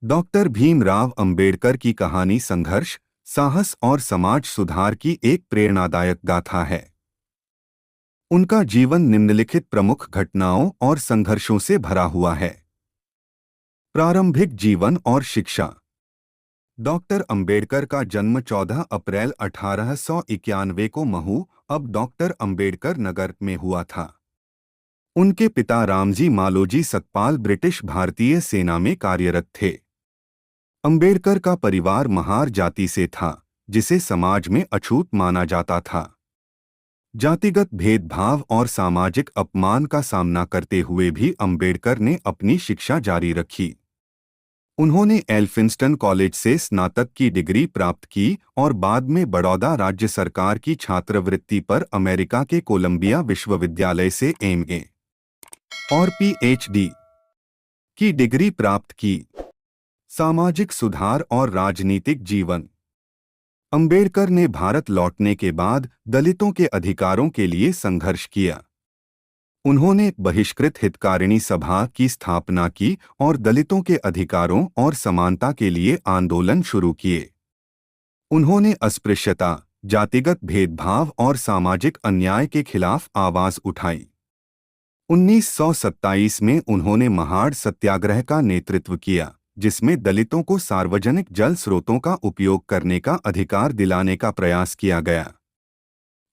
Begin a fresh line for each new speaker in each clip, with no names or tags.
Doctor Bhimrao Ambedkar की कहानी संघर्ष, साहस और समाज सुधार की एक प्रेरणादायक गाथा है। उनका जीवन निम्नलिखित प्रमुख घटनाओं और संघर्षों से भरा हुआ है। प्रारंभिक जीवन और शिक्षा। डॉक्टर अंबेडकर का जन्म 14 अप्रैल 1891 को महू, अब डॉक्टर अंबेडकर नगर में हुआ था। उनके पिता रामजी मालोजी सकपाल ब्रिटिश भारतीय सेना में कार्यरत थे। अंबेडकर का परिवार महार जाति से था, जिसे समाज में अछूत माना जाता था। जातिगत भेदभाव और सामाजिक अपमान का सामना करते हुए भी अंबेडकर ने अपनी शिक्षा जारी रखी। उन्होंने एल्फिंस्टन कॉलेज से स्नातक की डिग्री प्राप्त की और बाद में बड़ौदा राज्य सरकार की छात्रवृत्ति पर अमेरिका के कोलंबिया विश्वविद्यालय से एमए और पीएचडी की डिग्री प्राप्त की। सामाजिक सुधार और राजनीतिक जीवन। अंबेडकर ने भारत लौटने के बाद दलितों के अधिकारों के लिए संघर्ष किया। उन्होंने बहिष्कृत हितकारिणी सभा की स्थापना की और दलितों के अधिकारों और समानता के लिए आंदोलन शुरू किए। उन्होंने अस्पृश्यता, जातिगत भेदभाव और सामाजिक अन्याय के खिलाफ आवाज उठाई। 1927 में उन्होंने महाड़ सत्याग्रह का नेतृत्व किया, जिसमें दलितों को सार्वजनिक जल स्रोतों का उपयोग करने का अधिकार दिलाने का प्रयास किया गया।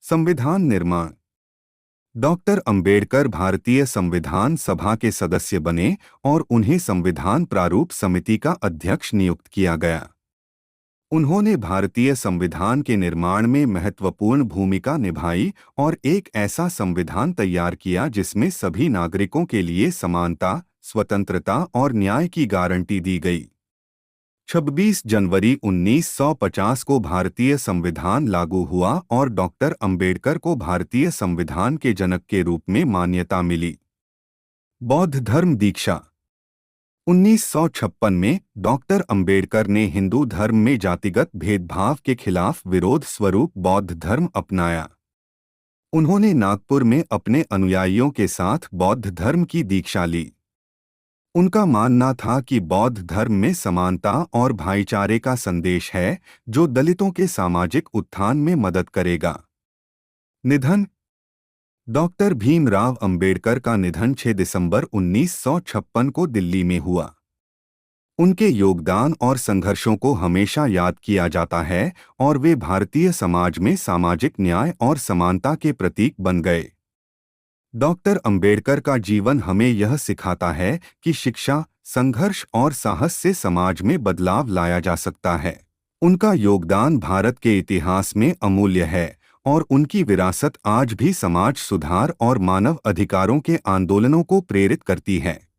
संविधान निर्माण। डॉक्टर अंबेडकर भारतीय संविधान सभा के सदस्य बने और उन्हें संविधान प्रारूप समिति का अध्यक्ष नियुक्त किया गया। उन्होंने भारतीय संविधान के निर्माण में महत्वपूर्ण भूमिका निभाई और एक ऐसा संविधान तैयार किया जिसमें सभी नागरिकों के लिए समानता, स्वतंत्रता और न्याय की गारंटी दी गई। 26 जनवरी 1950 को भारतीय संविधान लागू हुआ और डॉक्टर अंबेडकर को भारतीय संविधान के जनक के रूप में मान्यता मिली। बौद्ध धर्म दीक्षा। 1956 में डॉक्टर अंबेडकर ने हिंदू धर्म में जातिगत भेदभाव के खिलाफ विरोध स्वरूप बौद्ध धर्म अपनाया। उन्होंने नागपुर में अपने अनुयायियों के साथ बौद्ध धर्म की दीक्षा ली। उनका मानना था कि बौद्ध धर्म में समानता और भाईचारे का संदेश है, जो दलितों के सामाजिक उत्थान में मदद करेगा। निधन। डॉक्टर भीमराव अंबेडकर का निधन 6 दिसंबर 1956 को दिल्ली में हुआ। उनके योगदान और संघर्षों को हमेशा याद किया जाता है और वे भारतीय समाज में सामाजिक न्याय और समानता के प्रतीक बन गए। डॉक्टर अंबेडकर का जीवन हमें यह सिखाता है कि शिक्षा, संघर्ष और साहस से समाज में बदलाव लाया जा सकता है। उनका योगदान भारत के इतिहास में अमूल्य है और उनकी विरासत आज भी समाज सुधार और मानव अधिकारों के आंदोलनों को प्रेरित करती है।